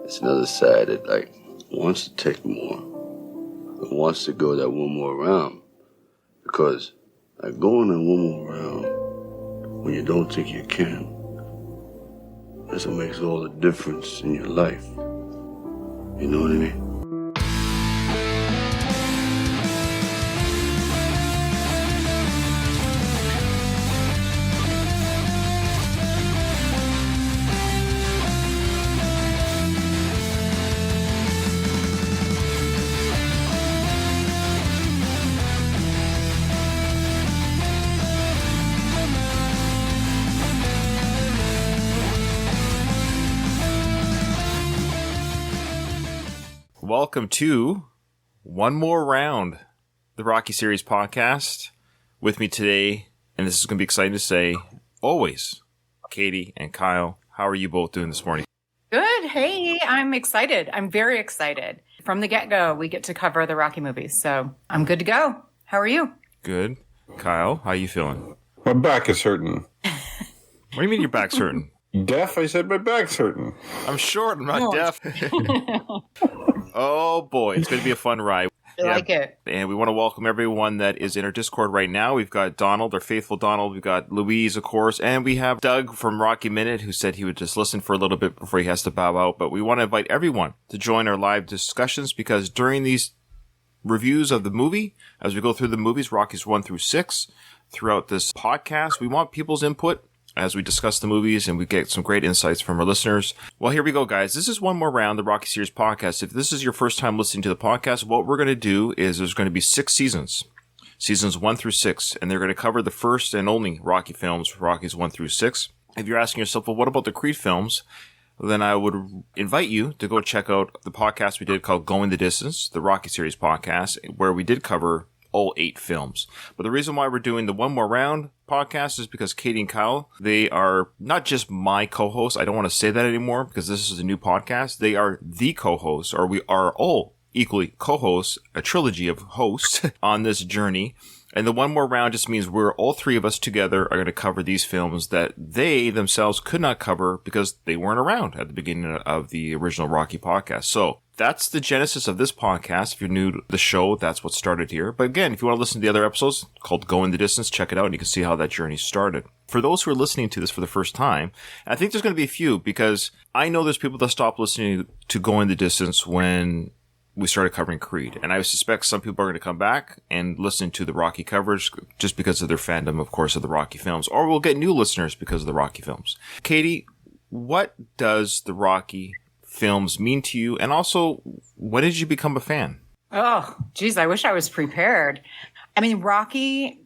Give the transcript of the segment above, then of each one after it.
it's another side that like wants to take more, and wants to go that one more round, because like going that one more round when you don't think you can, that's what makes all the difference in your life. You know what I mean? Welcome to One More Round, the Rocky Series podcast. With me today, and this is going to be exciting to say, always, Katie and Kyle. How are you both doing this morning? Good. Hey, I'm excited. I'm very excited. From the get-go, we get to cover the Rocky movies, so I'm good to go. How are you? Good. Kyle, how are you feeling? My back is hurting. What do you mean your back's hurting? Deaf? I said my back's hurting. I'm short. I'm not deaf. Oh, boy. It's going to be a fun ride. I like it. And we want to welcome everyone that is in our Discord right now. We've got Donald, our faithful Donald. We've got Louise, of course. And we have Doug from Rocky Minute, who said he would just listen for a little bit before he has to bow out. But we want to invite everyone to join our live discussions, because during these reviews of the movie, as we go through the movies, Rockies 1 through 6, throughout this podcast, we want people's input as we discuss the movies, and we get some great insights from our listeners. Well, here we go, guys. This is One More Round, the Rocky Series podcast. If this is your first time listening to the podcast, what we're going to do is there's going to be 6 seasons. Seasons 1 through 6, and they're going to cover the first and only Rocky films, Rockies 1 through 6. If you're asking yourself, well, what about the Creed films? Then I would invite you to go check out the podcast we did called Going the Distance, the Rocky Series podcast, where we did cover all 8 films. But the reason why we're doing the One More Round podcast is because Katie and Kyle, they are not just my co-hosts. I don't want to say that anymore because this is a new podcast. They are the co-hosts, or we are all equally co-hosts, a trilogy of hosts on this journey. And the One More Round just means we're all 3 of us together are going to cover these films that they themselves could not cover because they weren't around at the beginning of the original Rocky podcast. So that's the genesis of this podcast. If you're new to the show, that's what started here. But again, if you want to listen to the other episodes called Going the Distance, check it out and you can see how that journey started. For those who are listening to this for the first time, I think there's going to be a few, because I know there's people that stopped listening to Going the Distance when we started covering Creed. And I suspect some people are going to come back and listen to the Rocky coverage just because of their fandom, of course, of the Rocky films. Or we'll get new listeners because of the Rocky films. Katie, what does the Rocky films mean to you? And also, when did you become a fan? Oh, geez, I wish I was prepared. I mean, Rocky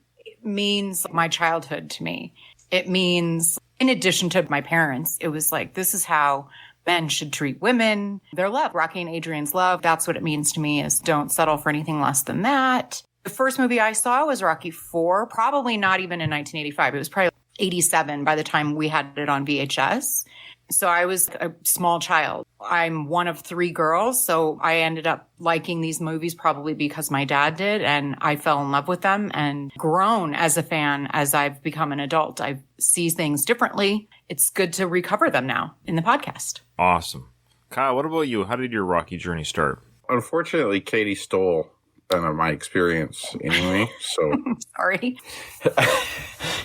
means my childhood to me. It means, in addition to my parents, it was like, this is how men should treat women. Their love, Rocky and Adrian's love, that's what it means to me, is don't settle for anything less than that. The first movie I saw was Rocky IV, probably not even in 1985. It was probably 87 by the time we had it on VHS. So I was a small child. I'm one of 3 girls, so I ended up liking these movies probably because my dad did, and I fell in love with them and grown as a fan as I've become an adult. I see things differently. It's good to recover them now in the podcast. Awesome. Kyle, what about you? How did your Rocky journey start? Unfortunately, Katie stole kind of my experience anyway, so. Sorry.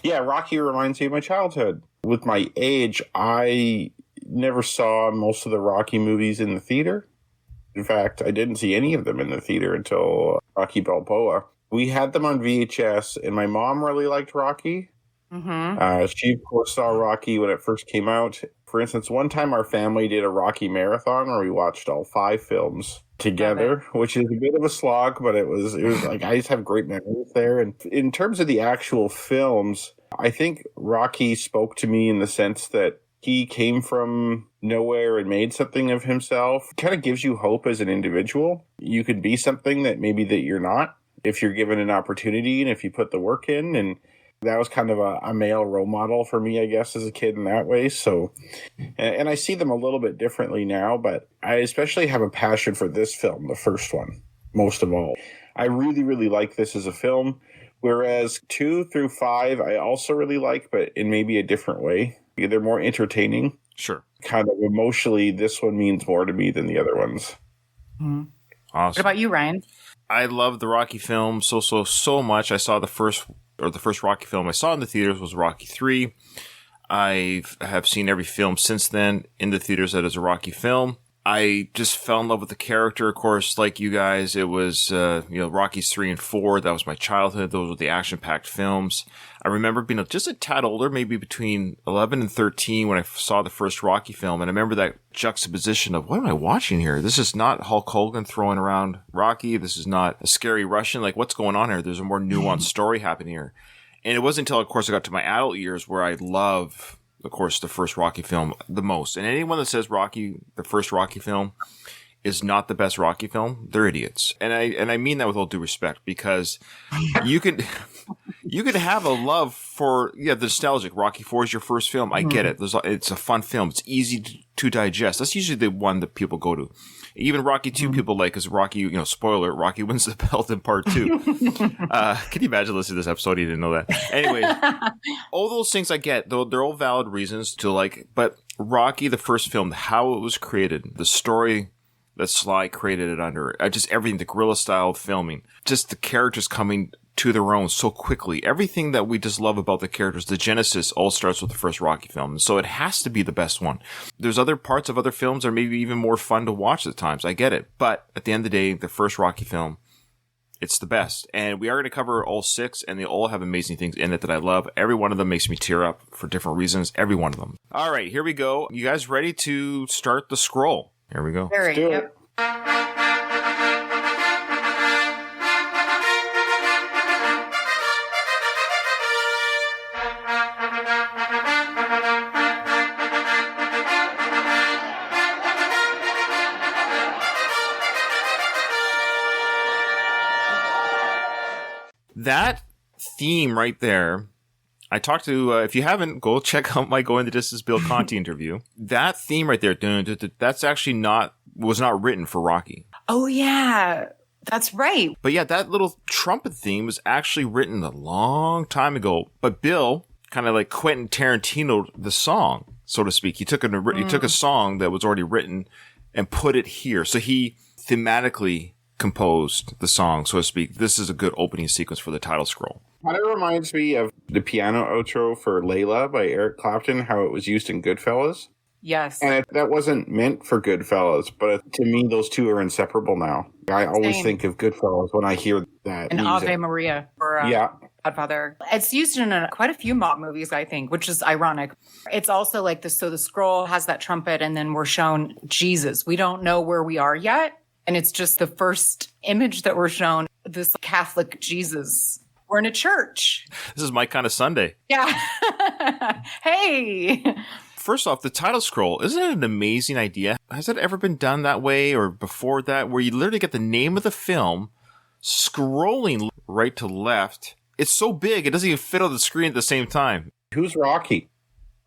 Yeah, Rocky reminds me of my childhood. With my age, I never saw most of the Rocky movies in the theater. In fact, I didn't see any of them in the theater until Rocky Balboa. We had them on VHS, and my mom really liked Rocky. Mm-hmm. She, of course, saw Rocky when it first came out. For instance, one time our family did a Rocky marathon where we watched all 5 films together, which is a bit of a slog, but it was like, I just have great memories there. And in terms of the actual films, I think Rocky spoke to me in the sense that he came from nowhere and made something of himself. It kind of gives you hope as an individual. You could be something that maybe that you're not if you're given an opportunity and if you put the work in. And that was kind of a male role model for me, I guess, as a kid in that way. So, and I see them a little bit differently now, but I especially have a passion for this film, the first one, most of all. I really, really like this as a film, whereas 2 through 5, I also really like, but in maybe a different way. They're more entertaining. Sure. Kind of emotionally, this one means more to me than the other ones. Mhm. Awesome. What about you, Ryan? I love the Rocky film so much. I saw the first Rocky film I saw in the theaters was Rocky 3. I have seen every film since then in the theaters that is a Rocky film. I just fell in love with the character. Of course, like you guys, it was, Rockies 3 and 4. That was my childhood. Those were the action-packed films. I remember being just a tad older, maybe between 11 and 13 when I saw the first Rocky film. And I remember that juxtaposition of, what am I watching here? This is not Hulk Hogan throwing around Rocky. This is not a scary Russian. Like, what's going on here? There's a more nuanced story happening here. And it wasn't until, of course, I got to my adult years where I love, of course, the first Rocky film the most. And anyone that says the first Rocky film is not the best Rocky film, they're idiots. And I mean that with all due respect, because you could have a love for the nostalgic. Rocky 4 is your first film. I get it. It's a fun film. It's easy to digest. That's usually the one that people go to. Even Rocky 2 people like, because Rocky, spoiler, Rocky wins the belt in part 2. Can you imagine listening to this episode? You didn't know that. Anyway, all those things I get, though they're all valid reasons to like, but Rocky, the first film, how it was created, the story that Sly created it under, just everything, the guerrilla style filming, just the characters coming to their own so quickly. Everything that we just love about the characters, the genesis all starts with the first Rocky film. So it has to be the best one. There's other parts of other films that are maybe even more fun to watch at times. I get it. But at the end of the day, the first Rocky film, it's the best. And we are going to cover all 6, and they all have amazing things in it that I love. Every one of them makes me tear up for different reasons. Every one of them. All right, here we go. You guys ready to start the scroll? Here we go. Very, yep. That theme right there, I talked to, if you haven't, go check out my Go Into Distance Bill Conti interview. That theme right there, that's actually was not written for Rocky. Oh, yeah. That's right. But yeah, that little trumpet theme was actually written a long time ago. But Bill kind of like Quentin Tarantino'd the song, so to speak. He took a song that was already written and put it here. So he thematically composed the song, so to speak. This is a good opening sequence for the title scroll. Kind of reminds me of the piano outro for Layla by Eric Clapton, how it was used in Goodfellas. Yes. And that wasn't meant for Goodfellas, but to me, those two are inseparable now. I always think of Goodfellas when I hear that and music. Ave Maria for Godfather. It's used in quite a few mob movies, I think, which is ironic. It's also like this. So the scroll has that trumpet, and then we're shown Jesus. We don't know where we are yet. And it's just the first image that we're shown, this Catholic Jesus. We're in a church. This is my kind of Sunday. Yeah. Hey. First off, the title scroll, isn't it an amazing idea? Has it ever been done that way or before that, where you literally get the name of the film scrolling right to left? It's so big, it doesn't even fit on the screen at the same time. Who's Rocky?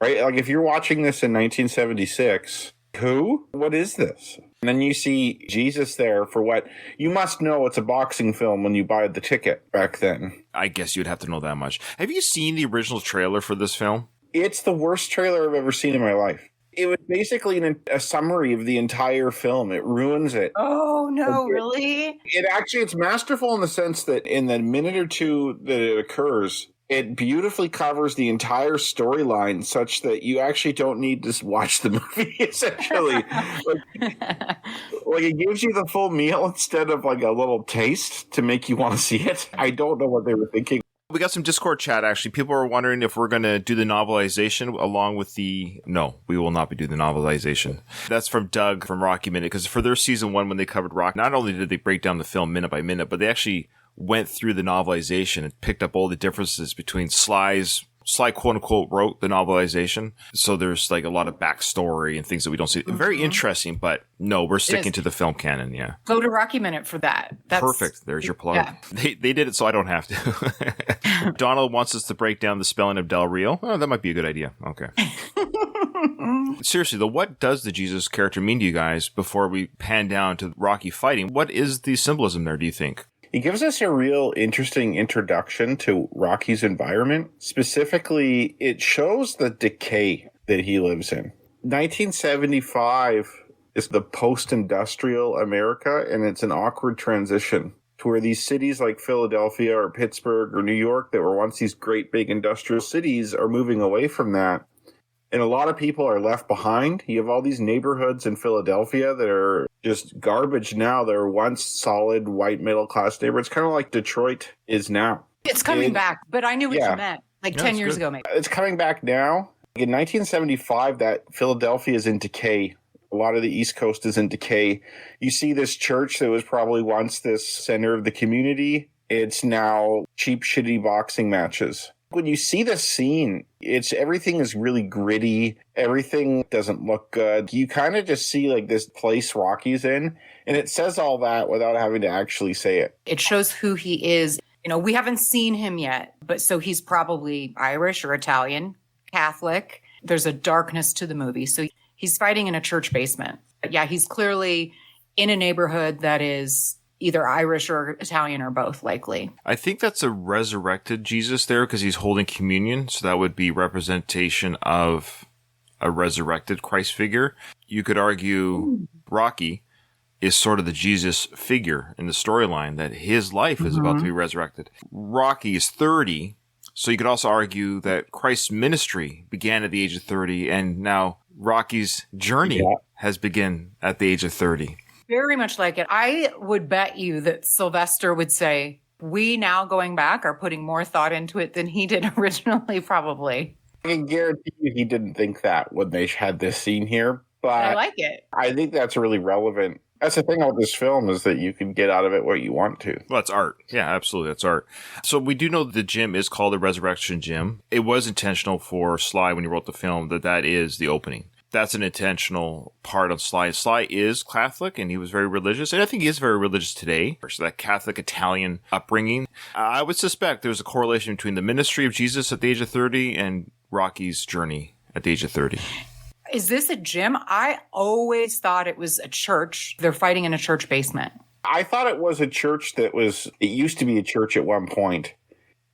Right? Like, if you're watching this in 1976, who? What is this? And then you see Jesus there for what? You must know it's a boxing film when you buy the ticket back then. I guess you'd have to know that much. Have you seen the original trailer for this film? It's the worst trailer I've ever seen in my life. It was basically a summary of the entire film. It ruins it. Oh, no, really? It's masterful in the sense that in the minute or two that it occurs, it beautifully covers the entire storyline such that you actually don't need to watch the movie, essentially. like it gives you the full meal instead of like a little taste to make you want to see it. I don't know what they were thinking. We got some Discord chat, actually. People are wondering if we're going to do the novelization along with No, we will not be doing the novelization. That's from Doug from Rocky Minute, because for their season 1, when they covered Rock, not only did they break down the film minute by minute, but they actually went through the novelization and picked up all the differences between Sly quote unquote wrote the novelization. So there's like a lot of backstory and things that we don't see. Very interesting, but no, we're sticking to the film canon. Yeah. Go to Rocky Minute for that. That's perfect. There's your plug. Yeah. They did it so I don't have to. Donald wants us to break down the spelling of Del Rio. Oh, that might be a good idea. Okay. Seriously though, what does the Jesus character mean to you guys before we pan down to Rocky fighting? What is the symbolism there, do you think? It gives us a real interesting introduction to Rocky's environment. Specifically, it shows the decay that he lives in. 1975 is the post-industrial America, and it's an awkward transition to where these cities like Philadelphia or Pittsburgh or New York that were once these great big industrial cities are moving away from that. And a lot of people are left behind. You have all these neighborhoods in Philadelphia that are just garbage now. They're once solid white middle-class neighborhoods, kind of like Detroit is now. It's coming back, but I knew what you meant. Like 10 years ago, maybe. It's coming back now. In 1975, that Philadelphia is in decay. A lot of the East Coast is in decay. You see this church that was probably once this center of the community. It's now cheap, shitty boxing matches. When you see this scene, everything is really gritty. Everything doesn't look good. You kind of just see like this place Rocky's in, and it says all that without having to actually say it. It shows who he is. You know, we haven't seen him yet, but so he's probably Irish or Italian, Catholic. There's a darkness to the movie. So he's fighting in a church basement. But yeah, he's clearly in a neighborhood that is either Irish or Italian or both, likely. I think that's a resurrected Jesus there because he's holding communion. So that would be representation of a resurrected Christ figure. You could argue Rocky is sort of the Jesus figure in the storyline, that his life is about to be resurrected. Rocky is 30. So you could also argue that Christ's ministry began at the age of 30, and now Rocky's journey has begun at the age of 30. Very much like it. I would bet you that Sylvester would say, we now going back are putting more thought into it than he did originally, probably. I can guarantee you he didn't think that when they had this scene here. But I like it. I think that's really relevant. That's the thing about this film is that you can get out of it what you want to. Well, that's art. Yeah, absolutely. That's art. So we do know that the gym is called the Resurrection Gym. It was intentional for Sly when he wrote the film that is the opening. That's an intentional part of Sly. Sly is Catholic, and he was very religious, and I think he is very religious today. So that Catholic Italian upbringing. I would suspect there's a correlation between the ministry of Jesus at the age of 30 and Rocky's journey at the age of 30. Is this a gym? I always thought it was a church. They're fighting in a church basement. I thought it was a church it used to be a church at one point,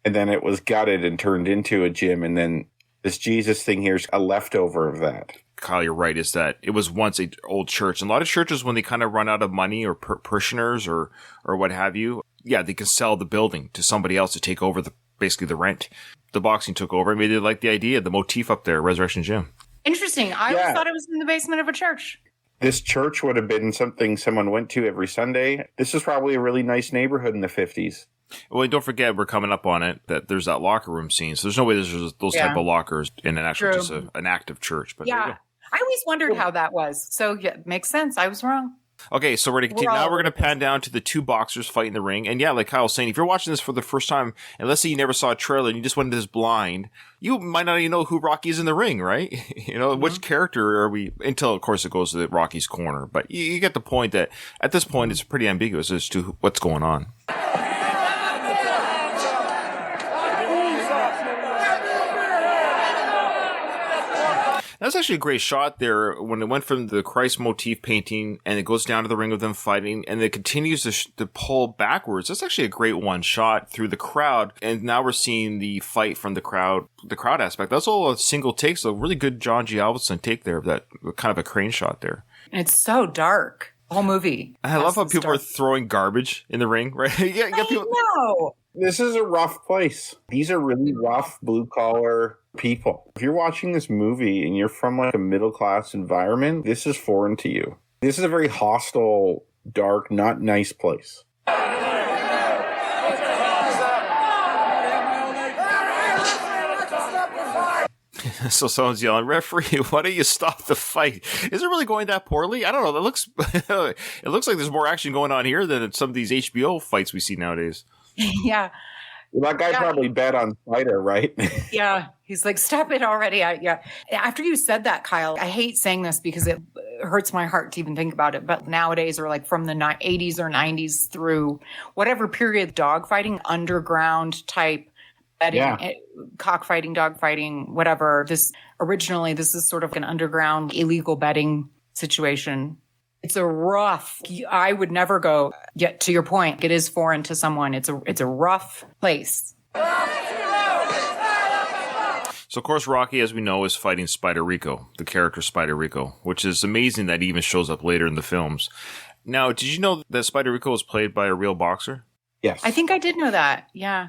and then it was gutted and turned into a gym, and then this Jesus thing here is a leftover of that. Kyle, you're right, is that it was once an old church. And a lot of churches, when they kind of run out of money or parishioners or what have you, they can sell the building to somebody else to take over basically the rent. The boxing took over. I mean, they liked the idea, the motif up there, Resurrection Gym. Interesting. I always thought it was in the basement of a church. This church would have been something someone went to every Sunday. This is probably a really nice neighborhood in the 50s. Well, and don't forget, we're coming up on it, that there's that locker room scene. So there's no way there's those type of lockers in an active church. But I always wondered how that was. So yeah, it makes sense. I was wrong. Okay, so we're going to pan down to the two boxers fighting the ring. And yeah, like Kyle was saying, if you're watching this for the first time, and let's say you never saw a trailer and you just went into this blind, you might not even know who Rocky is in the ring, right? Which character are we, until of course it goes to Rocky's corner. But you get the point that at this point it's pretty ambiguous as to what's going on. That's actually a great shot there when it went from the Christ motif painting and it goes down to the ring of them fighting and it continues to pull backwards. That's actually a great one shot through the crowd. And now we're seeing the fight from the crowd aspect. That's all a single take. So really good John G. Alvinson take there, that kind of a crane shot there. And it's so dark. The whole movie. I love how people are throwing garbage in the ring, right? No. This is a rough place. These are really rough blue-collar people. If you're watching this movie and you're from like a middle-class environment, this is foreign to you. This is a very hostile, dark, not nice place. So someone's yelling, "Referee, why don't you stop the fight?" Is it really going that poorly? I don't know. It looks like there's more action going on here than in some of these HBO fights we see nowadays. Yeah. Well, that guy probably bet on Spider, right? Yeah. He's like, stop it already. After you said that, Kyle, I hate saying this because it hurts my heart to even think about it. But nowadays, or like from the 80s or 90s through whatever period, dogfighting, underground type betting, cockfighting, dogfighting, whatever. This is sort of an underground illegal betting situation. It's a rough, I would never go, yet to your point, it is foreign to someone. It's a rough place. So So, of course, Rocky, as we know, is fighting Spider Rico, the character Spider Rico, which is amazing that he even shows up later in the films. Now, did you know that Spider Rico was played by a real boxer? Yes. I think I did know that. Yeah.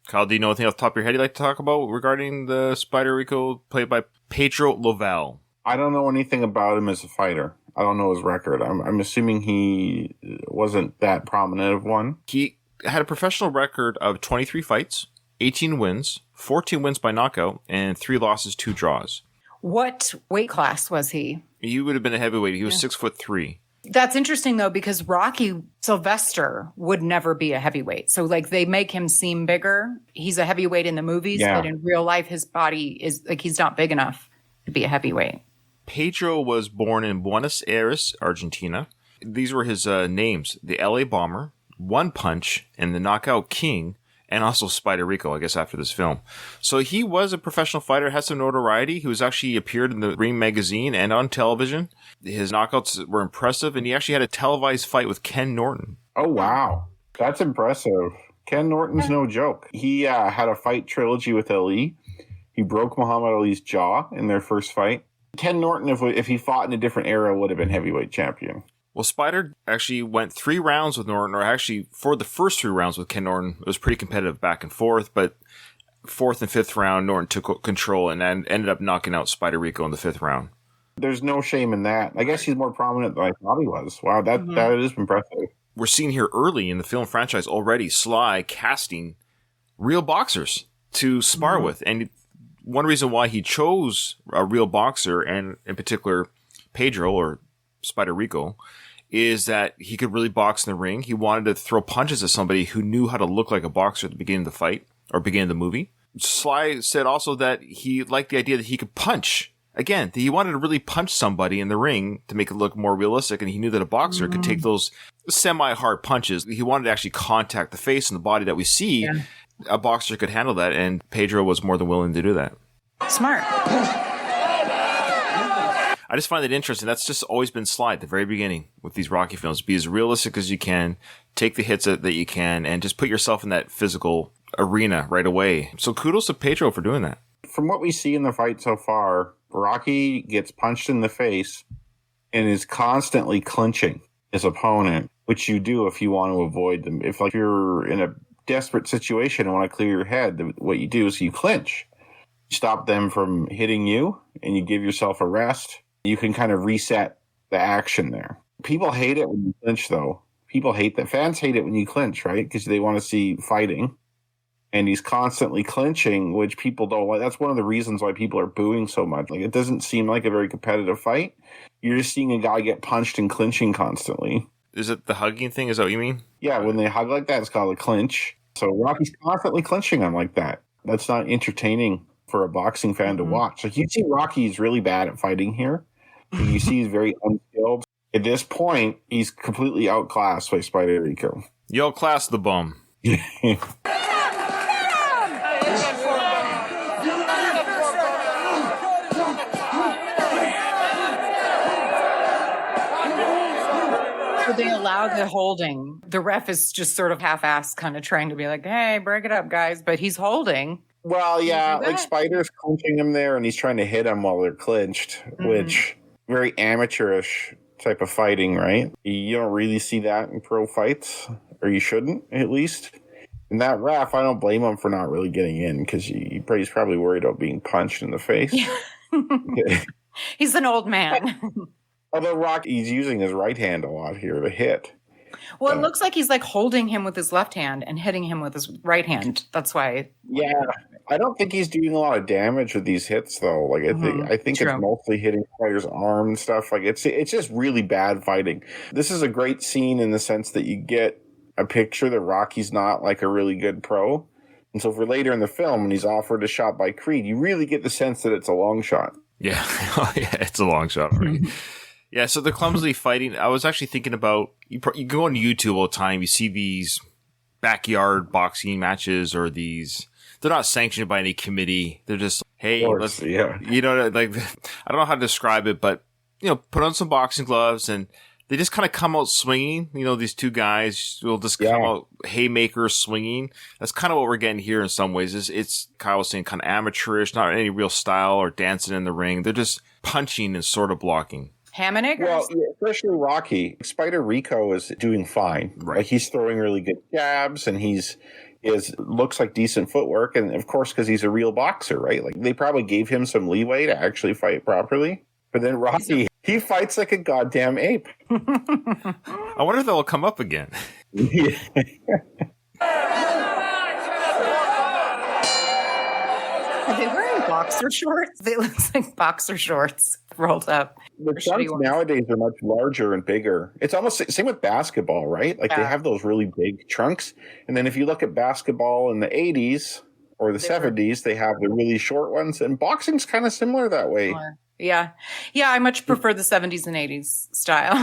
Kyle, do you know anything off the top of your head you'd like to talk about regarding the Spider Rico played by Pedro Lovell? I don't know anything about him as a fighter. I don't know his record. I'm assuming he wasn't that prominent of one. He had a professional record of 23 fights, 18 wins, 14 wins by knockout, and 3 losses, 2 draws. What weight class was he? He would have been a heavyweight. He was 6'3". That's interesting, though, because Rocky Sylvester would never be a heavyweight. So, like, they make him seem bigger. He's a heavyweight in the movies, but in real life, his body is, like, he's not big enough to be a heavyweight. Pedro was born in Buenos Aires, Argentina. These were his names: the LA Bomber, One Punch, and the Knockout King, and also Spider Rico, I guess, after this film. So he was a professional fighter, had some notoriety. He was actually appeared in the Ring magazine and on television. His knockouts were impressive, and he actually had a televised fight with Ken Norton. Oh, wow. That's impressive. Ken Norton's no joke. He had a fight trilogy with Ali. He broke Muhammad Ali's jaw in their first fight. Ken Norton, if he fought in a different era, would have been heavyweight champion. Well, Spider actually went 3 rounds with Norton, or actually for the first 3 rounds with Ken Norton, it was pretty competitive back and forth, but 4th and 5th round, Norton took control and ended up knocking out Spider Rico in the 5th round. There's no shame in that. I guess he's more prominent than I thought he was. Wow, that is impressive. We're seeing here early in the film franchise already Sly casting real boxers to spar with. And one reason why he chose a real boxer, and in particular Pedro or Spider Rico, is that he could really box in the ring. He wanted to throw punches at somebody who knew how to look like a boxer at the beginning of the fight or beginning of the movie. Sly said also that he liked the idea that he could punch. Again, he wanted to really punch somebody in the ring to make it look more realistic, and he knew that a boxer could take those semi-hard punches. He wanted to actually contact the face and the body that we see. Yeah. A boxer could handle that, and Pedro was more than willing to do that. Smart. I just find it interesting. That's just always been Sly at the very beginning with these Rocky films. Be as realistic as you can, take the hits that you can, and just put yourself in that physical arena right away. So kudos to Pedro for doing that. From what we see in the fight so far, Rocky gets punched in the face and is constantly clinching his opponent, which you do if you want to avoid them. If like you're in a desperate situation and want to clear your head, what you do is you clinch. You stop them from hitting you and you give yourself a rest. You can kind of reset the action there. People hate it when you clinch, though. People hate that. Fans hate it when you clinch, right? Because they want to see fighting. And he's constantly clinching, which people don't like. That's one of the reasons why people are booing so much. Like, it doesn't seem like a very competitive fight. You're just seeing a guy get punched and clinching constantly. Is it the hugging thing? Is that what you mean? Yeah, when they hug like that, it's called a clinch. So Rocky's constantly clinching him like that. That's not entertaining for a boxing fan to watch. Like, you see Rocky's really bad at fighting here. You see he's very unskilled. At this point, he's completely outclassed by Spider Rico. You outclassed the bum. So they allow the holding. The ref is just sort of half-assed, kind of trying to be like, hey, break it up, guys. But he's holding. Well, yeah, like Spider's clinching him there, and he's trying to hit him while they're clinched, which very amateurish type of fighting, right? You don't really see that in pro fights, or you shouldn't, at least. And that ref, I don't blame him for not really getting in, because he's probably worried about being punched in the face. He's an old man. Although Rocky's using his right hand a lot here to hit. Well, it looks like he's like holding him with his left hand and hitting him with his right hand. That's why. Yeah, I don't think he's doing a lot of damage with these hits, though. Like I think it's mostly hitting Spider's arm and stuff. Like it's just really bad fighting. This is a great scene in the sense that you get a picture that Rocky's not like a really good pro, and so for later in the film when he's offered a shot by Creed, you really get the sense that it's a long shot. Yeah, it's a long shot. Right? Yeah, so they're clumsily fighting. I was actually thinking about, you go on YouTube all the time, you see these backyard boxing matches or they're not sanctioned by any committee. They're just, hey, let's, you know, like, I don't know how to describe it, but, you know, put on some boxing gloves and they just kind of come out swinging. You know, these two guys will just come out haymakers swinging. That's kind of what we're getting here in some ways. It's Kyle was saying, kind of amateurish, not any real style or dancing in the ring. They're just punching and sort of blocking. Ham and eggers? Well, especially Rocky. Spider Rico is doing fine. Right. Like, he's throwing really good jabs, and looks like decent footwork. And of course, because he's a real boxer, right? Like, they probably gave him some leeway to actually fight properly. But then Rocky, he fights like a goddamn ape. I wonder if they'll come up again. Are they wearing boxer shorts? They look like boxer shorts rolled up. The trunks nowadays are much larger and bigger. It's almost same with basketball, right? Like, they have those really big trunks. And then if you look at basketball in the 80s or the 70s, they have the really short ones. And boxing's kind of similar that way. Yeah. Yeah, I much prefer the 70s and 80s style.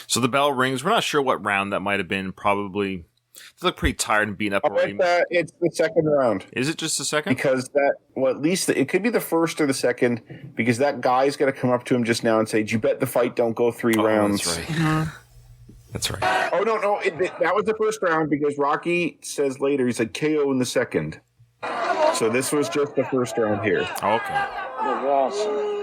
So the bell rings. We're not sure what round that might have been. Probably, they look pretty tired and beaten up already. It's the second round. Is it just the second? Because at least it could be the first or the second, because that guy's got to come up to him just now and say, "Did you bet the fight don't go 3 rounds?" That's right. That's right. Oh, no. That was the first round, because Rocky says later, he said KO in the second. So this was just the first round here. Okay.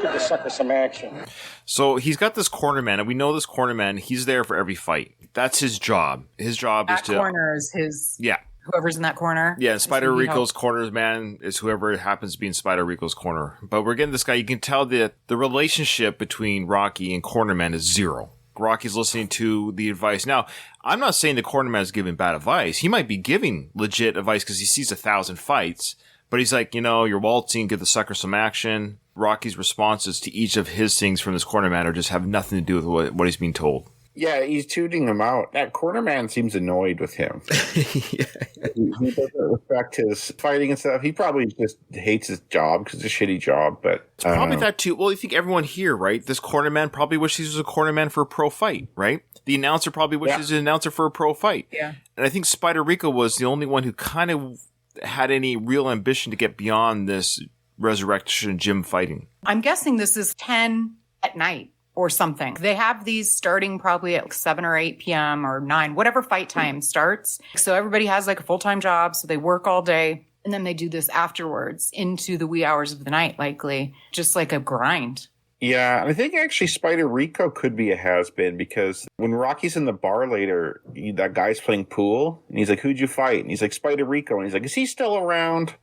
Give the sucker some action. So he's got this corner man, and we know this corner man, he's there for every fight. That's his job. His job is to... That corner is his... Yeah. Whoever's in that corner. Yeah, Spider Rico's corner man is whoever happens to be in Spider Rico's corner. But we're getting this guy, you can tell that the relationship between Rocky and Cornerman is zero. Rocky's listening to the advice. Now, I'm not saying the Cornerman is giving bad advice. He might be giving legit advice because he sees 1,000 fights. But he's like, you're waltzing, give the sucker some action. Rocky's responses to each of his things from this corner man just have nothing to do with what he's being told. Yeah, he's tooting him out. That corner man seems annoyed with him. He doesn't respect his fighting and stuff. He probably just hates his job because it's a shitty job. But it's probably that too. Well, I think everyone here, right? This corner man probably wishes he was a corner man for a pro fight, right? The announcer probably wishes he was an announcer for a pro fight. Yeah. And I think Spider Rico was the only one who kind of had any real ambition to get beyond this resurrection gym fighting. I'm guessing this is 10 at night or something. They have these starting probably at 7 or 8 p.m. or 9, whatever fight time starts. So everybody has like a full-time job, so they work all day, and then they do this afterwards into the wee hours of the night, likely, just like a grind. Yeah, I think actually Spider Rico could be a has-been, because when Rocky's in the bar later, that guy's playing pool, and he's like, "Who'd you fight?" And he's like, "Spider Rico." And he's like, "Is he still around?"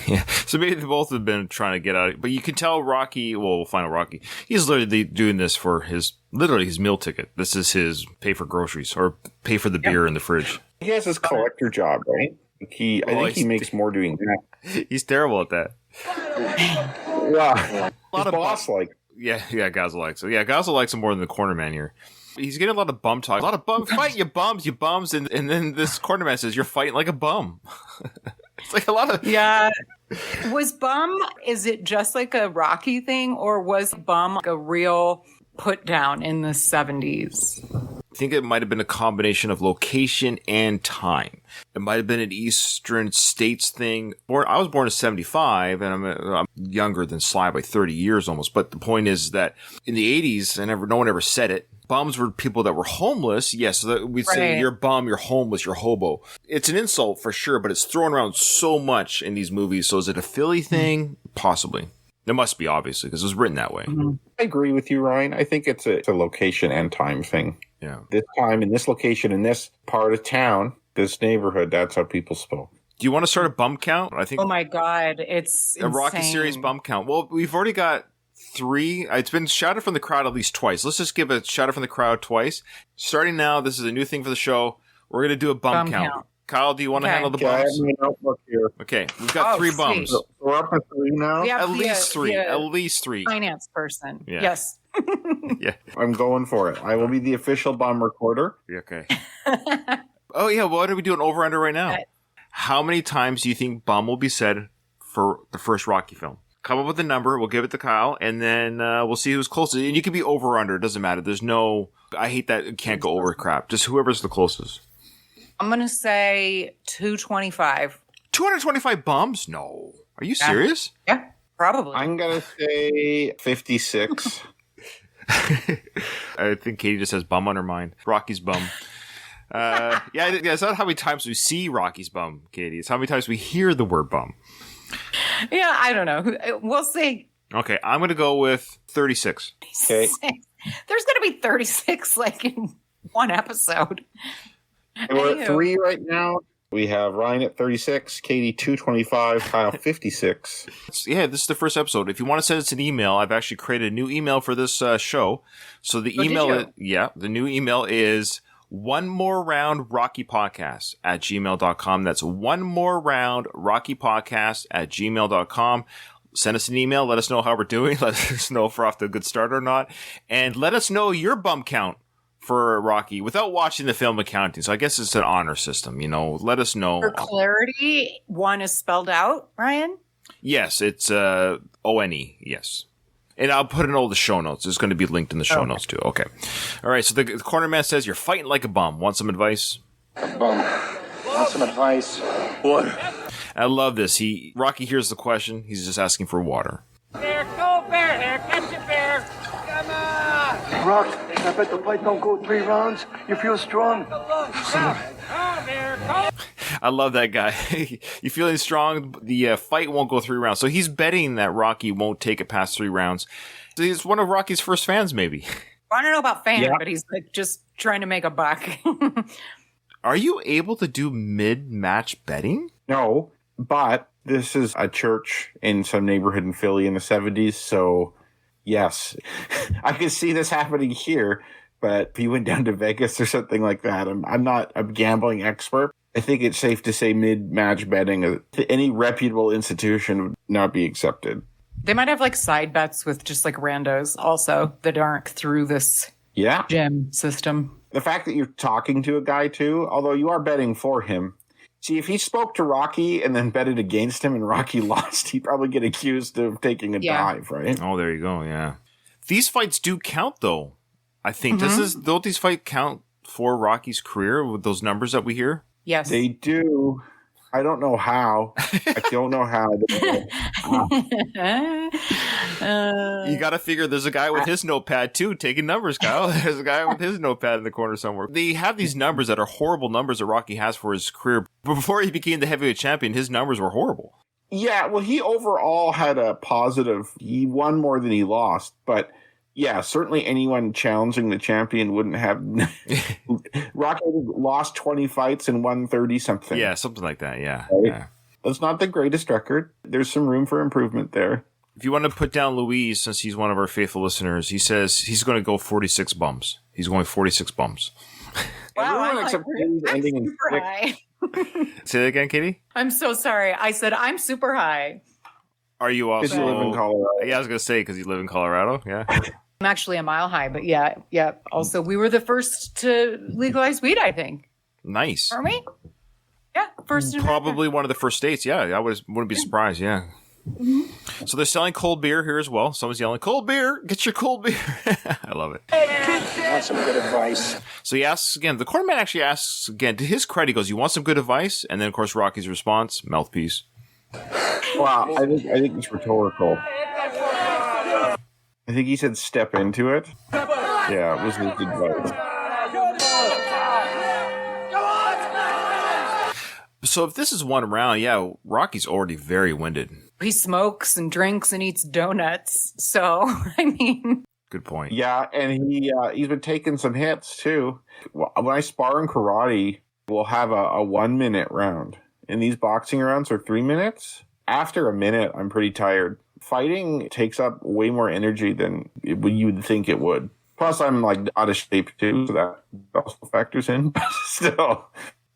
Yeah, so maybe they both have been trying to get out. But you can tell Rocky, well, we'll find out Rocky, he's literally doing this for his meal ticket. This is his pay for groceries or pay for the beer in the fridge. He has his collector job, right? I think he makes more doing that. He's terrible at that. Yeah, a lot of boss like. Yeah, Gazel likes it. Yeah, Gazel likes him more than the corner man here. He's getting a lot of bum talk. A lot of bum fight, you bums. And then this corner man says, "You're fighting like a bum." It's like a lot of... Yeah. Was bum, is it just like a Rocky thing, or was bum like a real put down in the 70s? I think it might have been a combination of location and time. It might have been an Eastern States thing. I was born in 75, and I'm younger than Sly by 30 years almost. But the point is that in the 80s, no one ever said it, bums were people that were homeless. Yes, we'd say you're a bum, you're homeless, you're hobo. It's an insult for sure, but it's thrown around so much in these movies. So is it a Philly thing? Possibly. It must be, obviously, because it was written that way. I agree with you, Ryan. I think it's a location and time thing. Yeah. This time, in this location, in this part of town, this neighborhood, that's how people spoke. Do you want to start a bum count? I think. Oh my God, it's a Rocky series bum count. Well, we've already got 3. It's been shouted from the crowd at least twice. Let's just give a shout out from the crowd twice. Starting now, this is a new thing for the show. We're going to do a bum count. Kyle, do you want to handle the bums? I have my notebook here. Okay, we've got 3 bums. So we're up to 3 now? At least 3. At least 3. Finance person. Yeah. Yes. Yeah. I'm going for it. I will be the official bum recorder. Okay. Oh, yeah. What are we doing over under right now? How many times do you think bum will be said for the first Rocky film? Come up with a number. We'll give it to Kyle, and then we'll see who's closest. And you can be over or under. It doesn't matter. There's no... I hate that it can't go over crap. Just whoever's the closest. I'm going to say 225. 225 bums? No. Are you serious? Yeah. Probably. I'm going to say 56. I think Katie just has bum on her mind. Rocky's bum. Yeah, it's not how many times we see Rocky's bum, Katie. It's how many times we hear the word bum. Yeah, I don't know. We'll see. Okay, I'm going to go with 36. Okay. There's going to be 36 like in one episode. And we're at Anywho. 3 right now. We have Ryan at 36, Katie 225, Kyle 56. Yeah, this is the first episode. If you want to send us an email, I've actually created a new email for this show. So the email, the new email is one more round Rocky Podcast at gmail.com. That's one more round Rocky Podcast at gmail.com. Send us an email. Let us know how we're doing. Let us know if we're off to a good start or not. And let us know your bum count for Rocky without watching the film accounting. So I guess it's an honor system, you know. Let us know. For clarity, one is spelled out, Ryan? Yes, it's O-N-E, yes. And I'll put in all the show notes. It's going to be linked in the show notes too. Okay. All right, so the corner man says, you're fighting like a bum. Want some advice? Bum. Want some advice? What? I love this. Rocky hears the question. He's just asking for water. Bear, go bear here, catch it bear. Come on. Rock, I bet the fight don't go 3 rounds. You feel strong? Go bear, go. I love that guy. You feeling strong? The fight won't go 3 rounds. So he's betting that Rocky won't take it past 3 rounds. So he's one of Rocky's first fans, maybe. I don't know about fan, but he's like just trying to make a buck. Are you able to do mid-match betting? No, but this is a church in some neighborhood in Philly in the 70s, so yes. I could see this happening here, but if you went down to Vegas or something like that, I'm not a gambling expert. I think it's safe to say mid-match betting to any reputable institution would not be accepted. They might have like side bets with just like randos also that aren't through this gym system. The fact that you're talking to a guy too, although you are betting for him. See, if he spoke to Rocky and then betted against him and Rocky lost, he'd probably get accused of taking a dive, right? Oh, there you go. Yeah. These fights do count though. I think don't these fights count for Rocky's career with those numbers that we hear? Yes. They do. I don't know how. I don't know how. You got to figure there's a guy with his notepad too taking numbers, Kyle. There's a guy with his notepad in the corner somewhere. They have these numbers that are horrible numbers that Rocky has for his career. Before he became the heavyweight champion, his numbers were horrible. Yeah, well, he overall had a positive. He won more than he lost, but yeah, certainly anyone challenging the champion wouldn't have. Rocky lost 20 fights and won 30 something. Yeah, something like that. Yeah. Right? Yeah. That's not the greatest record. There's some room for improvement there. If you want to put down Louise, since he's one of our faithful listeners, he says he's going to go 46 bumps. He's going 46 bumps. Wow, Everyone except Katie's ending in super 6. high. Say that again, Katie? I'm so sorry. I said I'm super high. Are you also? Because you live in Colorado. Yeah, I was going to say because you live in Colorado. Yeah. I'm actually a mile high, but yeah. Also, we were the first to legalize weed, I think. Nice. Aren't we? Yeah, first. in Probably one of the first states. Yeah, I wouldn't be surprised. Yeah. So they're selling cold beer here as well. Someone's yelling, "Cold beer! Get your cold beer!" I love it. Want some good advice? So he asks again. The cornerman actually asks again. To his credit, he goes, "You want some good advice?" And then, of course, Rocky's response, "Mouthpiece." Wow, I think it's rhetorical. I think he said step into it. Yeah, it was his advice. So if this is one round, yeah, Rocky's already very winded. He smokes and drinks and eats donuts. So, I mean. Good point. Yeah, and he's been taking some hits too. When I spar in karate, we'll have a 1 minute round. And these boxing rounds are 3 minutes. After a minute, I'm pretty tired. Fighting takes up way more energy than you would think it would. Plus, I'm like out of shape too, so that also factors in. But still.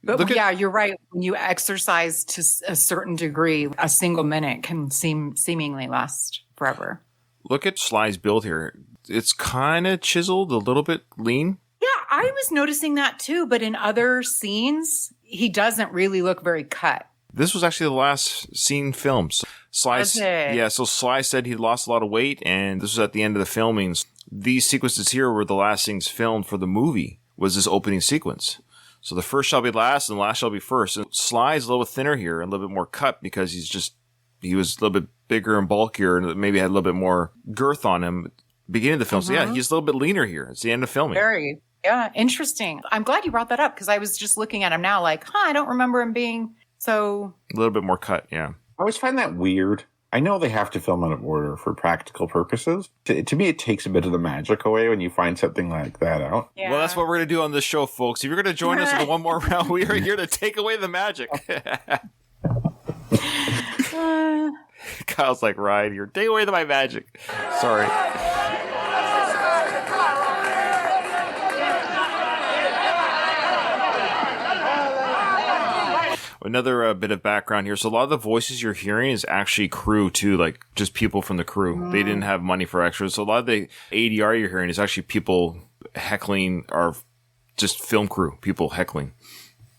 But yeah, you're right. When you exercise to a certain degree, a single minute can seemingly last forever. Look at Sly's build here. It's kind of chiseled, a little bit lean. Yeah, I was noticing that too. But in other scenes, he doesn't really look very cut. This was actually the last scene filmed. Sly said he lost a lot of weight, and this was at the end of the filmings. These sequences here were the last things filmed for the movie, was this opening sequence. So the first shall be last, and the last shall be first. And Sly's a little thinner here, and a little bit more cut, because he's just he was a little bit bigger and bulkier and maybe had a little bit more girth on him beginning of the film. So yeah, he's a little bit leaner here. It's the end of filming. Very, yeah, interesting. I'm glad you brought that up because I was just looking at him now like, I don't remember him being so... A little bit more cut, yeah. I always find that weird. I know they have to film out of order for practical purposes. To me, it takes a bit of the magic away when you find something like that out. Yeah. Well, that's what we're going to do on this show, folks. If you're going to join us in the one more round, we are here to take away the magic. Kyle's like, right here. Take away my magic. Sorry. Another bit of background here. So a lot of the voices you're hearing is actually crew too, like just people from the crew. They didn't have money for extras. So a lot of the ADR you're hearing is actually people heckling or just film crew, people heckling.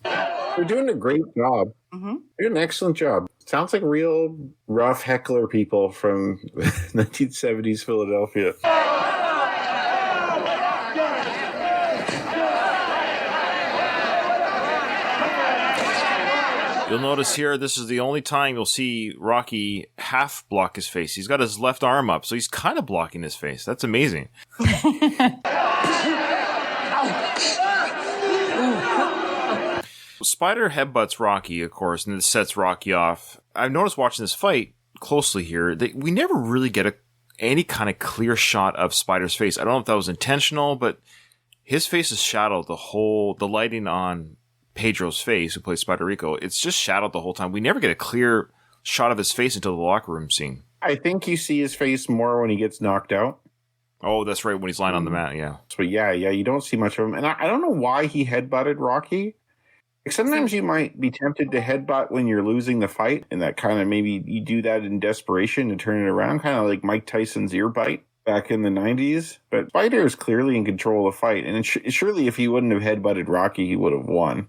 They're doing a great job. They're doing an excellent job. Sounds like real rough heckler people from 1970s Philadelphia. You'll notice here, this is the only time you'll see Rocky half block his face. He's got his left arm up, so he's kind of blocking his face. That's amazing. Spider headbutts Rocky, of course, and it sets Rocky off. I've noticed watching this fight closely here that we never really get any kind of clear shot of Spider's face. I don't know if that was intentional, but his face is shadowed the lighting on Pedro's face, who plays Spider Rico, it's just shadowed the whole time. We never get a clear shot of his face until the locker room scene. I think you see his face more when he gets knocked out. Oh, that's right, when he's lying on the mat, yeah. So yeah, you don't see much of him. And I don't know why he headbutted Rocky. Like sometimes you might be tempted to headbutt when you're losing the fight, and that kind of maybe you do that in desperation to turn it around, kind of like Mike Tyson's ear bite back in the 90s. But Spider is clearly in control of the fight, and surely if he wouldn't have headbutted Rocky, he would have won.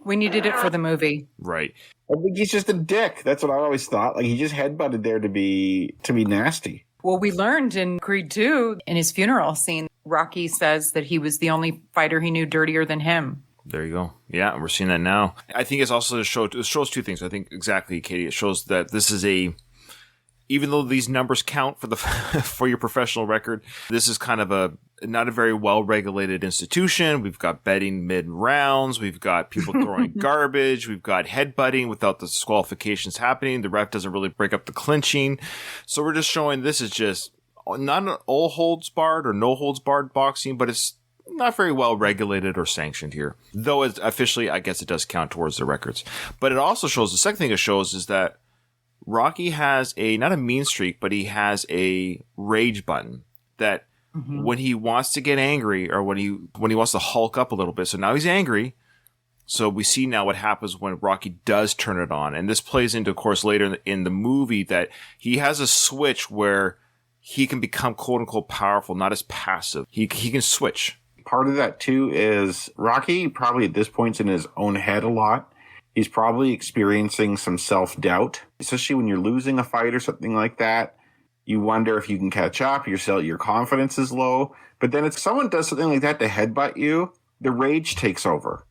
We needed it for the movie. Right. I think he's just a dick. That's what I always thought. Like he just headbutted there to be nasty. Well, we learned in Creed 2, in his funeral scene, Rocky says that he was the only fighter he knew dirtier than him. There you go. Yeah, we're seeing that now. I think it's also it shows two things. I think exactly, Katie. It shows that this is even though these numbers count for for your professional record, this is kind of not a very well-regulated institution. We've got betting mid-rounds. We've got people throwing garbage. We've got headbutting without the disqualifications happening. The ref doesn't really break up the clinching. So we're just showing this is just not an all holds barred or no holds barred boxing, but it's not very well regulated or sanctioned here. Though it's officially, I guess it does count towards the records. But it also shows, the second thing it shows is that Rocky has not a mean streak, but he has a rage button that when he wants to get angry or when he wants to hulk up a little bit. So now he's angry. So we see now what happens when Rocky does turn it on. And this plays into, of course, later in the movie that he has a switch where he can become quote unquote powerful, not as passive. He can switch. Part of that too is Rocky probably at this point in his own head a lot. He's probably experiencing some self-doubt, especially when you're losing a fight or something like that. You wonder if you can catch up. Your confidence is low. But then if someone does something like that to headbutt you, the rage takes over.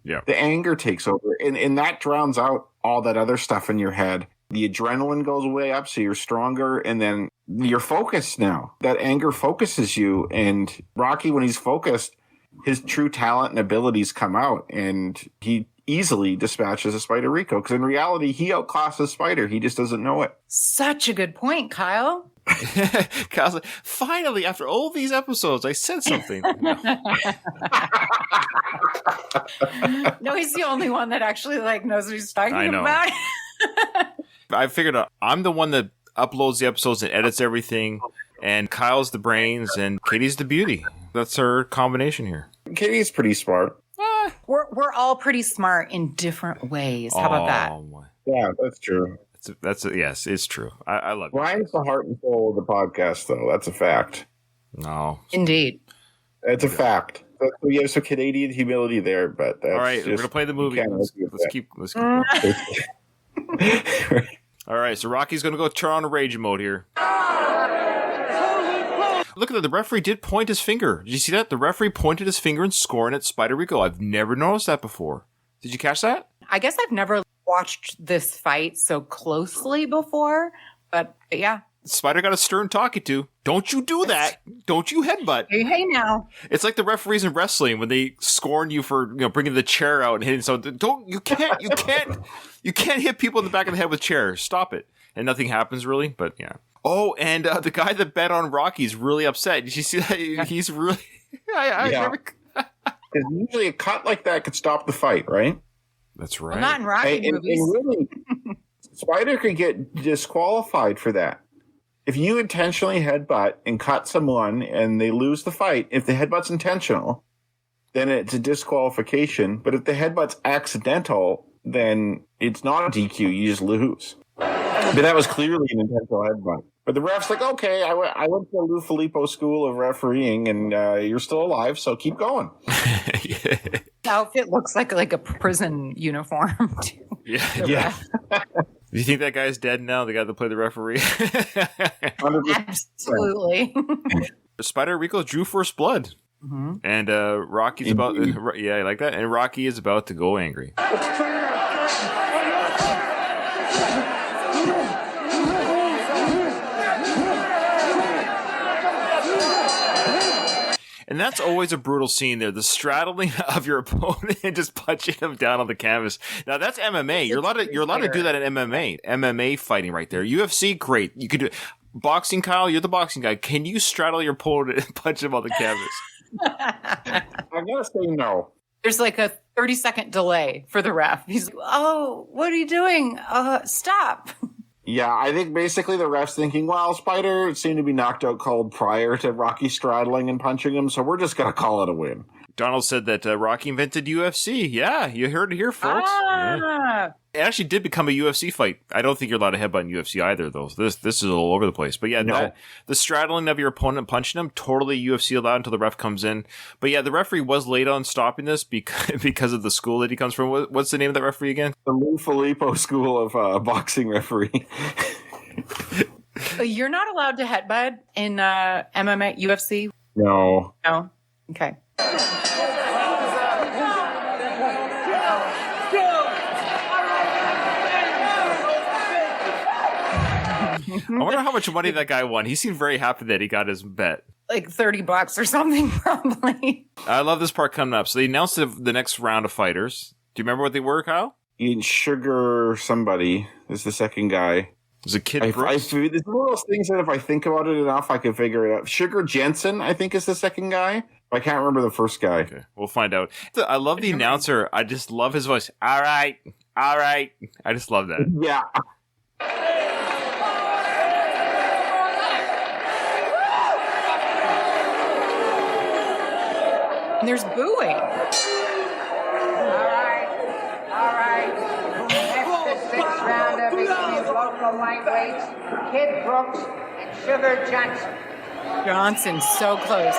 Yeah. The anger takes over. And that drowns out all that other stuff in your head. The adrenaline goes way up, so you're stronger. And then you're focused now. That anger focuses you. And Rocky, when he's focused, his true talent and abilities come out. And he easily dispatches a Spider Rico, because in reality, he outclasses Spider. He just doesn't know it. Such a good point, Kyle. Kyle's like, finally, after all these episodes, I said something. No, he's the only one that actually knows what he's talking about. I figured out I'm the one that uploads the episodes and edits everything, and Kyle's the brains, and Katie's the beauty. That's her combination here. Katie's pretty smart. We're all pretty smart in different ways. How about that? Yeah, that's true. Yes, it's true. I love it. Ryan's the heart and soul of the podcast, though. That's a fact. No. Indeed. It's a fact. We have some Canadian humility there, but that's all right, we're gonna play the movie. Let's keep going. All right, so Rocky's gonna go turn on a rage mode here. Look at that. The referee did point his finger. Did you see that? The referee pointed his finger and scoring at Spider Rico. I've never noticed that before. Did you catch that? I guess I've never watched this fight so closely before, but yeah. Spider got a stern talking to. Don't you do that. Don't you headbutt. Hey now. It's like the referees in wrestling when they scorn you for bringing the chair out and hitting someone. You can't hit people in the back of the head with chairs. Stop it. And nothing happens really, but yeah. Oh, and the guy that bet on Rocky's really upset. Did you see that? He's really... Because usually a cut like that could stop the fight, right? That's right. Well, not in Rocky movies. And really, Spider could get disqualified for that. If you intentionally headbutt and cut someone and they lose the fight, if the headbutt's intentional, then it's a disqualification. But if the headbutt's accidental, then it's not a DQ. You just lose. But that was clearly an intentional headbutt. But the ref's like, okay, I went to the Lou Filippo School of Refereeing, and you're still alive, so keep going. Yeah. The outfit looks like a prison uniform. Yeah. Do you think that guy's dead now? The guy that played the referee? Absolutely. Spider Rico drew first blood. Mm-hmm. And Rocky's about... Yeah, I like that. And Rocky is about to go angry. And that's always a brutal scene there. The straddling of your opponent and just punching him down on the canvas. Now that's MMA. You're allowed to do that in MMA. MMA fighting right there. UFC, great. You could do boxing, Kyle. You're the boxing guy. Can you straddle your opponent and punch him on the canvas? I gotta say no. There's like a 30-second delay for the ref. He's like, oh, what are you doing? Stop. Yeah, I think basically the ref's thinking, well, Spider seemed to be knocked out cold prior to Rocky straddling and punching him, so we're just going to call it a win. Donald said that Rocky invented UFC. Yeah, you heard it here, folks. Yeah. It actually did become a UFC fight. I don't think you're allowed to headbutt in UFC either, though. This is all over the place. But yeah, no. The straddling of your opponent, punching him, totally UFC allowed until the ref comes in. But yeah, the referee was late on stopping this because of the school that he comes from. What's the name of that referee again? The Lou Filippo School of Boxing Referee. You're not allowed to headbutt in MMA, UFC? No. No? Okay. I wonder how much money that guy won. He seemed very happy that he got his bet. Like $30 or something, probably. I love this part coming up. So they announced the next round of fighters. Do you remember what they were, Kyle? Sugar somebody is the second guy. It was a Kid Brooks. There's one of those things that if I think about it enough, I can figure it out. Sugar Jensen, I think, is the second guy. I can't remember the first guy. Okay, we'll find out. I love the announcer. I just love his voice. All right. I just love that. Yeah. And there's booing. All right. Next, the sixth rounder between local lightweights, Kid Brooks and Sugar Johnson. Johnson's so close.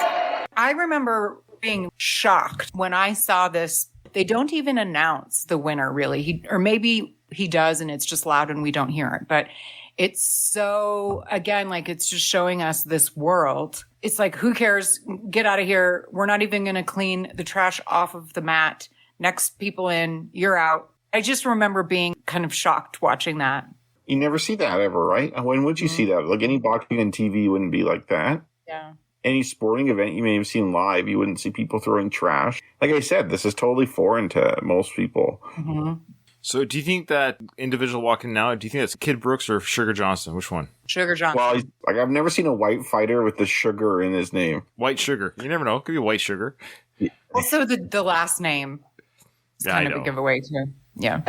I remember being shocked when I saw this. They don't even announce the winner, really. Or maybe he does, and it's just loud and we don't hear it. But it's so, again, like it's just showing us this world. It's like, who cares? Get out of here. We're not even going to clean the trash off of the mat. Next people in, you're out. I just remember being kind of shocked watching that. You never see that ever, right? When would you see that? Like any boxing on TV wouldn't be like that. Yeah. Any sporting event you may have seen live, you wouldn't see people throwing trash. Like I said, this is totally foreign to most people. Mm-hmm. So do you think that individual walking now, do you think that's Kid Brooks or Sugar Johnson? Which one? Sugar Johnson. Well, I've never seen a white fighter with the sugar in his name. White Sugar. You never know. It could be White Sugar. Also, the last name is kind of a giveaway, too. Yeah.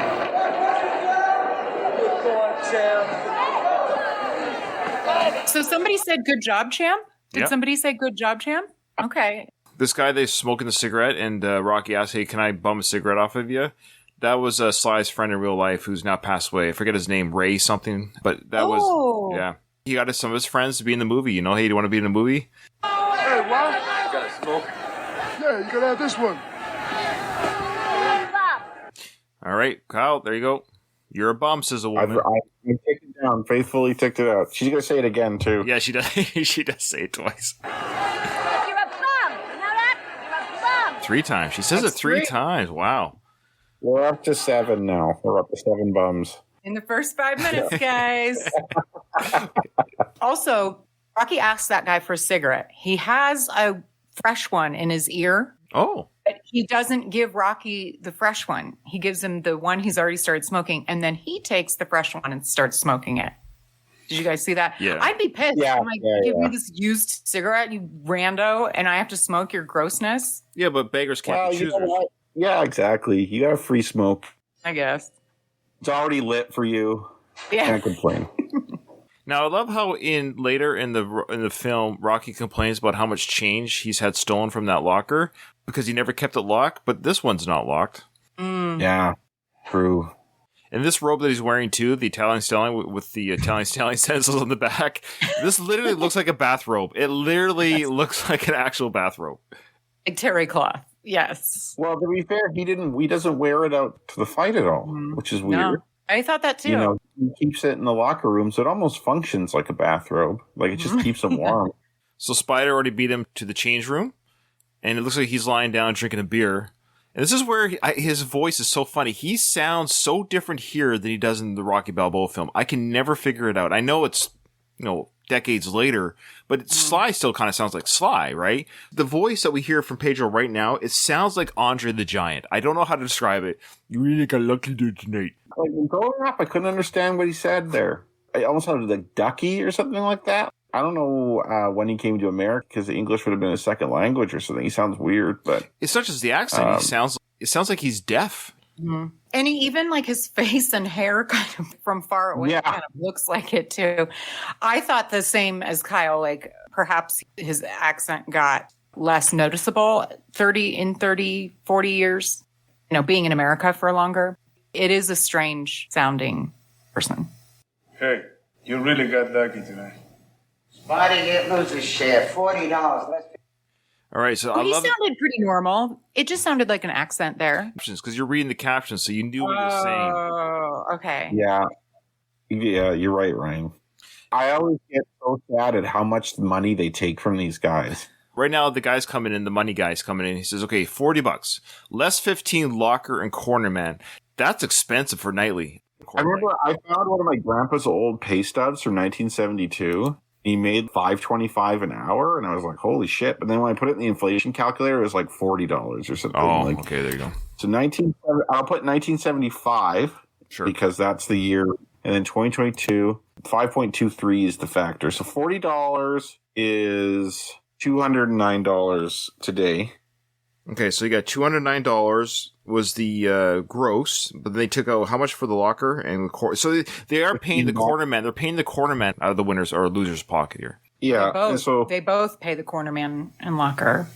So somebody said, good job, champ? Did somebody say good job, champ? Okay. This guy, they smoking the cigarette, and Rocky asked, hey, can I bum a cigarette off of you? That was Sly's friend in real life who's now passed away. I forget his name, Ray something. But that was, yeah. He got some of his friends to be in the movie. You know, hey, do you want to be in the movie? Hey, what? You got a smoke? Yeah, you gotta have this one. All right, Kyle, there you go. You're a bum, says a woman. I take it down, faithfully ticked it out. She's going to say it again, too. Yeah, she does. She does say it twice. You're a bum. You know that? You're a bum. 3 times. She says it 3 times. Wow. We're up to 7 now. We're up to 7 bums. In the first 5 minutes, guys. Also, Rocky asks that guy for a cigarette. He has a fresh one in his ear. Oh. But he doesn't give Rocky the fresh one. He gives him the one he's already started smoking, and then he takes the fresh one and starts smoking it. Did you guys see that? Yeah. I'd be pissed. Yeah, I'm like, give me this used cigarette, you rando, and I have to smoke your grossness? Yeah, but beggars can't be You know choosers. what? Yeah, exactly. You got a free smoke. I guess. It's already lit for you. Yeah. Can't complain. Now, I love how later in the film, Rocky complains about how much change he's had stolen from that locker because he never kept it locked, but this one's not locked. Yeah, true. And this robe that he's wearing too, the Italian stallion with the Italian stallion stencils on the back, this literally looks like a bathrobe. It literally looks like an actual bathrobe. Like terry cloth. Yes. Well, to be fair, he doesn't wear it out to the fight at all, which is weird. No, I thought that too. You know, he keeps it in the locker room, so it almost functions like a bathrobe. Like it just keeps him warm. So Spider already beat him to the change room, and it looks like he's lying down drinking a beer. And this is where his voice is so funny. He sounds so different here than he does in the Rocky Balboa film. I can never figure it out. I know it's, decades later, but Sly still kind of sounds like Sly, right? The voice that we hear from Pedro right now, it sounds like Andre the Giant. I don't know how to describe it. You really got lucky there tonight. Like growing up, I couldn't understand what he said there. I almost sounded like Ducky or something like that. I don't know when he came to America because English would have been his second language or something. He sounds weird, but it's not just the accent. It sounds like he's deaf. Mm-hmm. And he even like his face and hair kind of from far away kind of looks like it too. I thought the same as Kyle, like perhaps his accent got less noticeable 40 years, being in America for longer. It is a strange sounding person. Hey, you really got lucky tonight. Spider didn't lose his share. $40. Let's All right, so I He love sounded pretty normal. It just sounded like an accent there. because you're reading the captions, so you knew what he was saying. Oh, okay. yeah, you're right, Ryan. I always get so sad at how much money they take from these guys. Right now, the guy's coming in, the money guy's coming in. He says, okay, $40, less 15 locker and corner man. That's expensive for nightly. I remember I found one of my grandpa's old pay stubs from 1972. He made $5.25 an hour, and I was like, "Holy shit!" But then when I put it in the inflation calculator, it was like $40 or something. Oh, okay, there you go. So I'll put 1975, Sure, because that's the year, and then 2022, 5.23 is the factor. So $40 is $209 today. Okay, so you got $209 was the gross, but they took out how much for the locker and so they are paying the corner man. They're paying the corner man out of the winners or losers' pocket here. Yeah, They both pay the corner man and locker,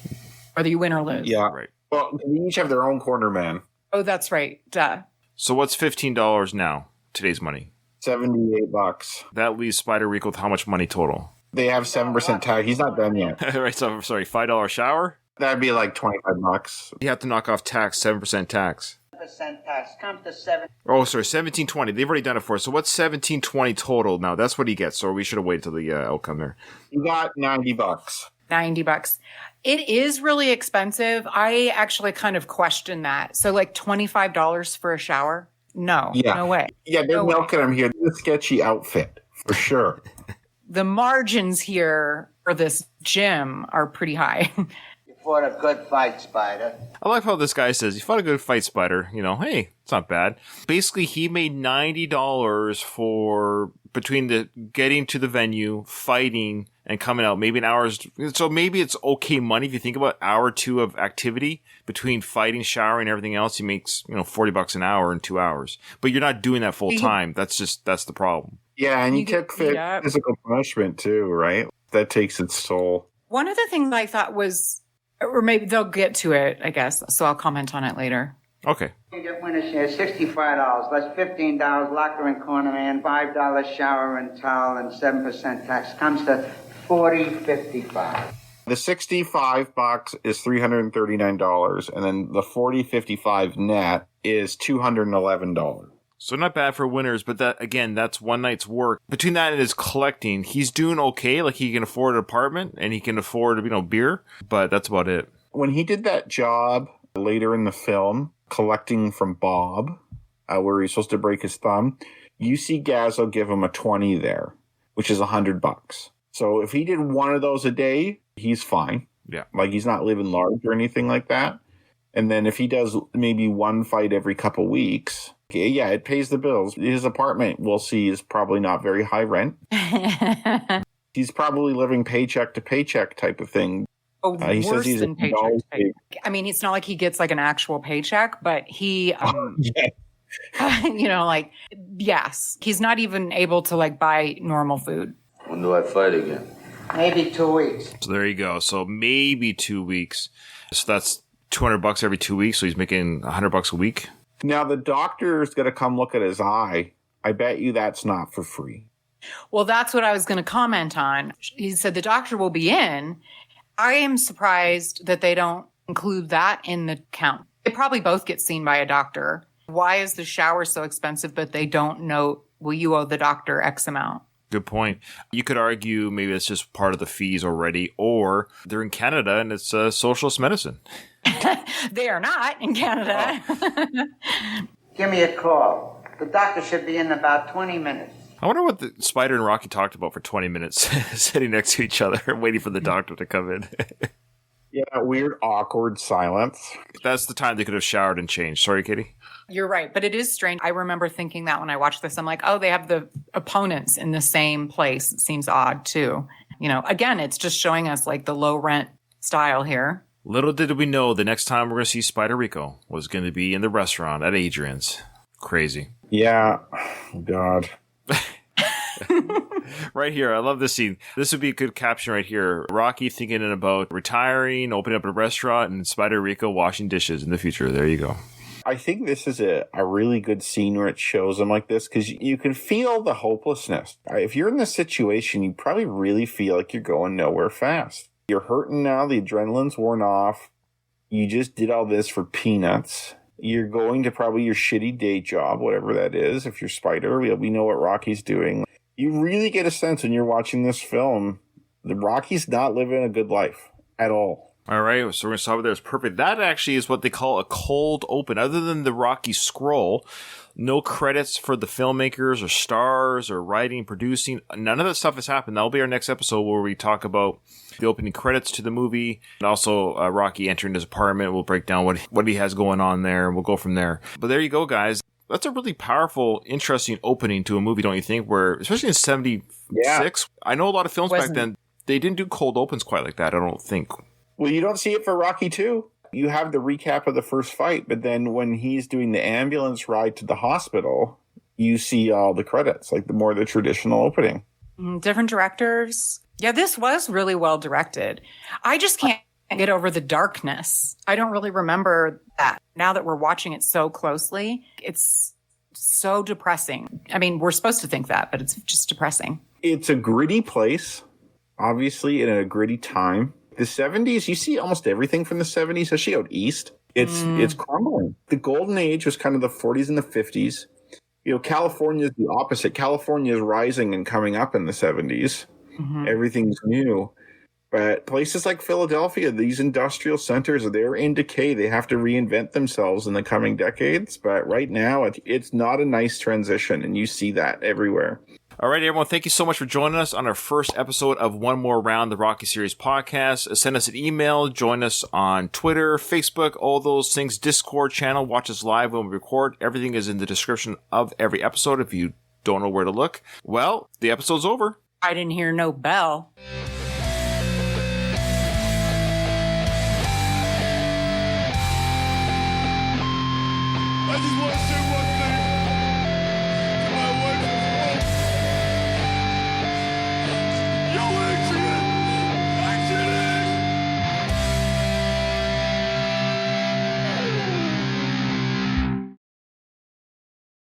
whether you win or lose. Yeah, Right. Well, they each have their own corner man. Oh, that's right. Duh. So what's $15 now? Today's money. $78. That leaves Spider Rico with how much money total? They have 7% tax. He's not done yet. Right. So sorry, $5 shower. That'd be like $25. You have to knock off tax, 7% tax. percent tax. Comes to 7. Oh, sorry, 1720. They've already done it for us. So what's 1720 total now? That's what he gets. So we should have waited till the outcome there. You got $90. $90. It is really expensive. I actually kind of question that. So like $25 for a shower? No, no way. Yeah, they're No way. milking him here. This sketchy outfit for sure. The margins here for this gym are pretty high. You fought a good fight, Spider. I like how this guy says, he fought a good fight, Spider. Hey, it's not bad. Basically, he made $90 for between the getting to the venue, fighting, and coming out. Maybe an hour's. So maybe it's okay money if you think about hour or two of activity between fighting, showering, and everything else. He makes, $40 an hour in 2 hours. But you're not doing that full time. That's the problem. Yeah, and You he get took beat up. physical punishment too, right? That takes its toll. One of the things I thought was, or maybe they'll get to it, I guess. So I'll comment on it later. Okay. You get winner's share, $65. That's $15 locker and corner man, $5 shower and towel, and 7% tax. Comes to $40.55. The $65 is $339, and then the $40.55 net is $211. So not bad for winners, but that's one night's work. Between that and his collecting, he's doing okay. Like he can afford an apartment and he can afford, beer, but that's about it. When he did that job later in the film, collecting from Bob, where he's supposed to break his thumb, you see Gazzo give him a 20 there, which is $100. So if he did one of those a day, he's fine. Yeah. Like, he's not living large or anything like that. And then if he does maybe one fight every couple weeks, okay, yeah, it pays the bills. His apartment, we'll see, is probably not very high rent. He's probably living paycheck to paycheck type of thing. Oh, he worse says he's than paycheck to paycheck. I mean, it's not like he gets like an actual paycheck, but he, like, yes, he's not even able to like buy normal food. When do I fight again? Maybe 2 weeks. So there you go. So maybe 2 weeks. So that's $200 every 2 weeks. So he's making $100 a week. Now the doctor's going to come look at his eye. I bet you that's not for free. Well, that's what I was going to comment on. He said the doctor will be in. I am surprised that they don't include that in the count. They probably both get seen by a doctor. Why is the shower so expensive, but they don't note, will you owe the doctor X amount? Good point. You could argue maybe it's just part of the fees already, or they're in Canada and it's socialist medicine. They are not in Canada. Oh. Give me a call. The doctor should be in about 20 minutes. I wonder what the Spider and Rocky talked about for 20 minutes, sitting next to each other, waiting for the doctor to come in. Yeah, that weird, awkward silence. That's the time they could have showered and changed. Sorry, Katie? You're right, but it is strange. I remember thinking that when I watched this, I'm like, oh, they have the opponents in the same place. It seems odd, too. Again, it's just showing us like the low rent style here. Little did we know the next time we're going to see Spider Rico was going to be in the restaurant at Adrian's. Crazy. Yeah. Oh, God. Right here, I love this scene. This would be a good caption right here. Rocky thinking about retiring, opening up a restaurant, and Spider Rico washing dishes in the future. There you go. I think this is a really good scene where it shows him like this, because you can feel the hopelessness. If you're in this situation, you probably really feel like you're going nowhere fast. You're hurting now. The adrenaline's worn off. You just did all this for peanuts. You're going to probably your shitty day job, whatever that is. If you're Spider, we know what Rocky's doing. You really get a sense when you're watching this film that Rocky's not living a good life at all. All right, so we're going to stop there. It's perfect. That actually is what they call a cold open. Other than the Rocky scroll, no credits for the filmmakers or stars or writing, producing. None of that stuff has happened. That'll be our next episode where we talk about the opening credits to the movie, and also Rocky entering his apartment. We'll break down what he has going on there, and we'll go from there. But there you go, guys. That's a really powerful, interesting opening to a movie, don't you think? Where, especially in 76, I know a lot of films back then, they didn't do cold opens quite like that, I don't think. Well, you don't see it for Rocky 2. You have the recap of the first fight, but then when he's doing the ambulance ride to the hospital, you see all the credits, like the traditional opening. Different directors. Yeah, this was really well directed. I just can't get over the darkness. I don't really remember that. Now that we're watching it so closely, it's so depressing. I mean, we're supposed to think that, but it's just depressing. It's a gritty place, obviously, in a gritty time. The 70s, you see almost everything from the 70s, especially out east. It's crumbling. The golden age was kind of the 40s and the 50s. California is the opposite. California is rising and coming up in the 70s. Mm-hmm. Everything's new. But places like Philadelphia, these industrial centers, they're in decay. They have to reinvent themselves in the coming decades. But right now, it's not a nice transition, and you see that everywhere. All right, everyone, thank you so much for joining us on our first episode of One More Round, the Rocky Series podcast. Send us an email, join us on Twitter, Facebook, all those things, Discord channel, watch us live when we record. Everything is in the description of every episode if you don't know where to look. Well, the episode's over. I didn't hear no bell. I just want to